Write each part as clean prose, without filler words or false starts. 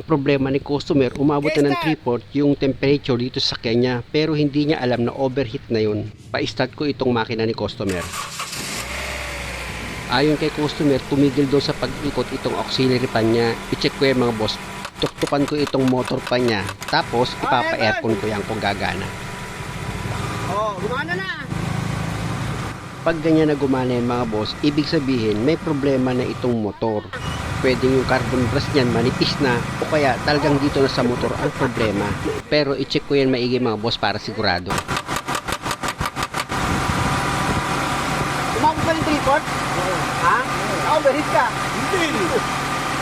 problema ni customer, umabot na ng 3/4 yung temperature dito sa kanya pero hindi niya alam na overheat na yun. Pa-start ko itong makina ni customer. Ayon kay customer, tumigil doon sa pag-ikot itong auxiliary fan niya. I-check ko yan mga boss. Tuktukan ko itong motor pan niya. Tapos ipapa-aircon ko yan kung gagana. Oh, gumana na. Pag ganyan na gumana yan mga boss, ibig sabihin may problema na itong motor. Pwedeng yung carbon brush niyan manipis na o kaya talagang dito na sa motor ang problema. Pero i-check ko yan maigi mga boss para sigurado. Umabot ba yung 3/4? Ha? Overheat ka? Hindi.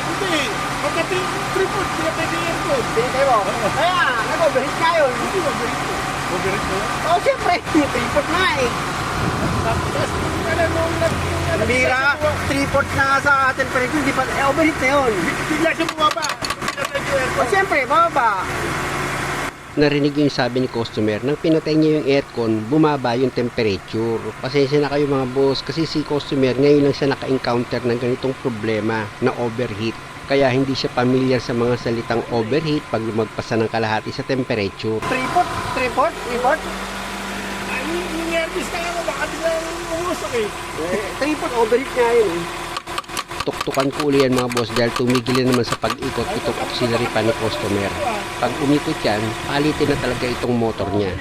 Hindi. Pagka 3/4, kaya pwede aircon. Hindi mo. Kaya, nag-overheat ka yun. Hindi overheat ko. Overheat ko yan? Oh, siyempre. 3/4 na eh. Tapos, alam mo, Nabira, 3/4 na nga sa atin pero hindi pa, overheat na yun. bigla siya bumaba. Bigla tayo yung aircon. O siyempre, bababa. Narinig yung sabi ni customer, nang pinatay niya yung aircon, bumaba yung temperature. Pasensya na kayo mga boss kasi si customer ngayon lang siya naka-encounter ng ganitong problema na overheat. Kaya hindi siya familiar sa mga salitang overheat pag lumagpasan ng kalahati sa temperature. 3/4? 3/4? 3/4? Ay, yung aircon ka nga, baka biglang umusok eh. 3/4 overheat nga yun eh. Tuktukan ko uli yan mga boss dahil tumigil na naman sa pag-ikot itong auxiliary pan ni customer. Pag umikot yan, palitin na talaga itong motor niya.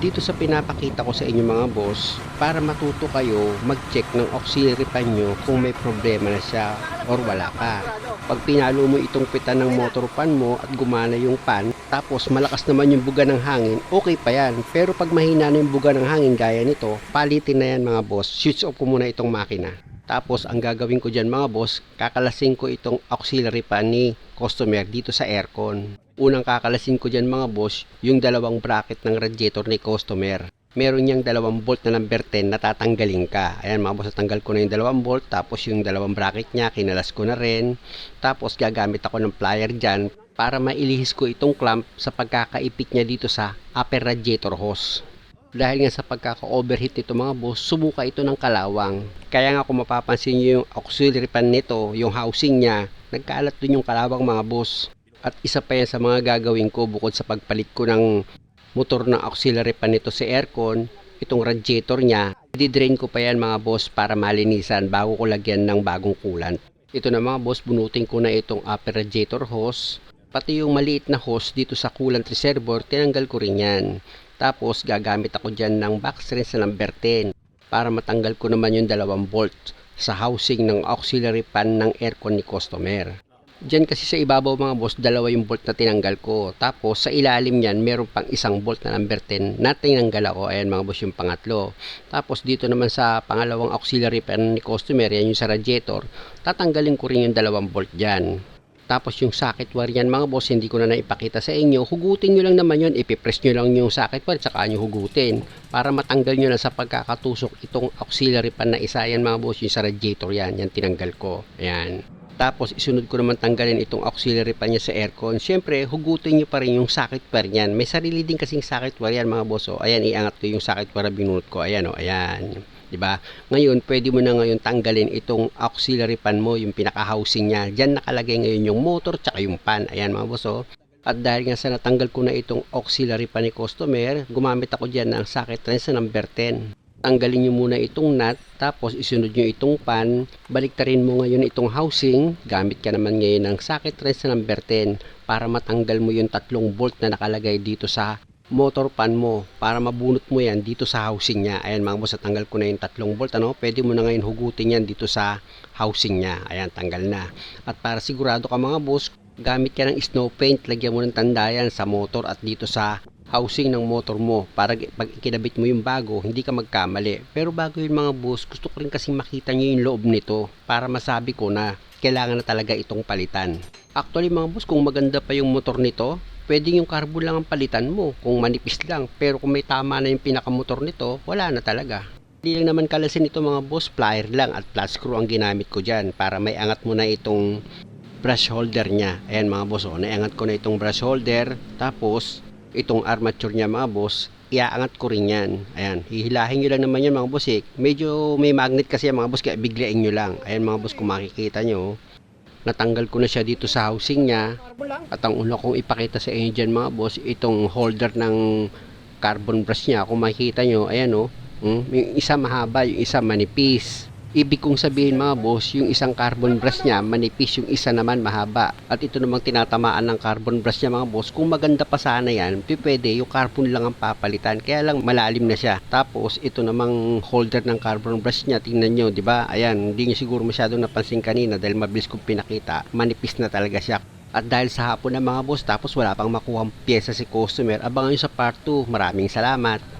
Dito sa pinapakita ko sa inyo mga boss, para matuto kayo mag-check ng auxiliary pan nyo kung may problema na siya or wala pa. Pag pinalo mo itong pitan ng motor pan mo at gumana yung pan, tapos malakas naman yung buga ng hangin, okay pa yan. Pero pag mahina na yung buga ng hangin gaya nito, palitin na yan mga boss. Switch off ko muna itong makina. Tapos ang gagawin ko dyan mga boss, kakalasin ko itong auxiliary fan ni customer dito sa aircon. Unang kakalasin ko dyan mga boss, yung dalawang bracket ng radiator ni customer. Meron niyang 2 bolt na number 10 na tatanggalin ka. Ayan mga boss, natanggal ko na yung 2 bolt, tapos yung 2 bracket niya, kinalas ko na rin. Tapos gagamit ako ng plier dyan para mailihis ko itong clamp sa pagkakaipit niya dito sa upper radiator hose. Dahil nga sa pagkaka-overheat nito mga boss, sumuka ito ng kalawang. Kaya nga kung mapapansin nyo yung auxiliary fan nito, yung housing niya, nagkaalat dun yung kalawang mga boss. At isa pa yan sa mga gagawin ko bukod sa pagpalit ko ng motor ng auxiliary fan nito sa aircon, itong radiator niya, i-drain ko pa yan mga boss para malinisan bago ko lagyan ng bagong coolant. Ito na mga boss, bunutin ko na itong upper radiator hose, pati yung maliit na hose dito sa coolant reservoir, tinanggal ko rin yan. Tapos gagamit ako dyan ng box wrench na number 10 para matanggal ko naman yung 2 bolt sa housing ng auxiliary fan ng aircon ni customer. Dyan kasi sa ibabaw mga boss, 2 yung bolt na tinanggal ko. Tapos sa ilalim yan, meron pang 1 bolt na number 10 na tinanggal ako. Ayan mga boss yung pangatlo. Tapos dito naman sa pangalawang auxiliary fan ni customer, yan yung sa radiator, tatanggalin ko rin yung 2 bolt dyan. Tapos yung socket wire yan mga boss, hindi ko na naipakita sa inyo. Hugutin nyo lang naman yun, ipipress nyo lang yung socket wire, saka nyo hugutin. Para matanggal nyo na sa pagkakatusok itong auxiliary pan na isa. Yan mga boss, yung sa radiator yan, yan tinanggal ko. Ayan. Tapos isunod ko naman tanggalin itong auxiliary pan niya sa aircon. Siyempre, hugutin nyo pa rin yung socket wire yan. May sarili din kasing socket wire yan mga boss. O, ayan, iangat ko yung socket wire na binunot ko. Ayan o, ayan. Diba? Ngayon, pwede mo na ngayon tanggalin itong auxiliary fan mo, yung pinaka-housing niya. Diyan nakalagay ngayon yung motor tsaka yung fan. Ayan mga boss oh. At dahil nga sa natanggal ko na itong auxiliary fan ni customer, gumamit ako diyan ng socket wrench na number 10. Tanggalin nyo muna itong nut, tapos isunod nyo itong pan, baliktarin mo ngayon itong housing, gamit ka naman ngayon ng socket wrench na number 10 para matanggal mo yung 3 bolt na nakalagay dito sa motor pan mo para mabunot mo yan dito sa housing niya. Ayan mga boss, tanggal ko na yung 3 bolt ano. Pwede mo na ngayon hugutin yan dito sa housing niya. Ayan, tanggal na. At para sigurado ka mga boss, gamit ka ng snow paint, lagyan mo ng tandayan sa motor at dito sa housing ng motor mo para pag ikinabit mo yung bago, hindi ka magkamali. Pero bago yun mga boss, gusto ko rin kasing makita nyo yung loob nito para masabi ko na kailangan na talaga itong palitan. Actually mga boss, kung maganda pa yung motor nito, pwede yung carbo lang ang palitan mo kung manipis lang. Pero kung may tama na yung pinakamotor nito, wala na talaga. Hindi lang naman kalasin ito mga boss, plier lang at flat screw ang ginamit ko dyan para may angat mo na itong brush holder niya. Ayan mga boss, oh, naiangat ko na itong brush holder. Tapos itong armature niya mga boss, iaangat ko rin yan. Ayan, hihilahin nyo lang naman yan mga boss eh. Medyo may magnet kasi yan mga boss, kaya biglain nyo lang. Ayan mga boss, kung makikita nyo, Natanggal ko na siya dito sa housing niya. At ang una kong ipakita sa inyo dyan mga boss, itong holder ng carbon brush niya. Kung makikita nyo, ayan o, yung isa mahaba, yung isa manipis. Ibig kong sabihin mga boss, yung isang carbon brush niya manipis, yung isa naman mahaba. At ito namang tinatamaan ng carbon brush niya mga boss, kung maganda pa sana yan, pwede yung carbon lang ang papalitan, kaya lang malalim na siya. Tapos ito namang holder ng carbon brush niya, tingnan nyo, di ba? Ayan, hindi nyo siguro masyadong napansin kanina dahil mabilis kong pinakita, manipis na talaga siya. At dahil sa hapon na mga boss, tapos wala pang makuhang pyesa si customer, abangan nyo sa part 2. Maraming salamat.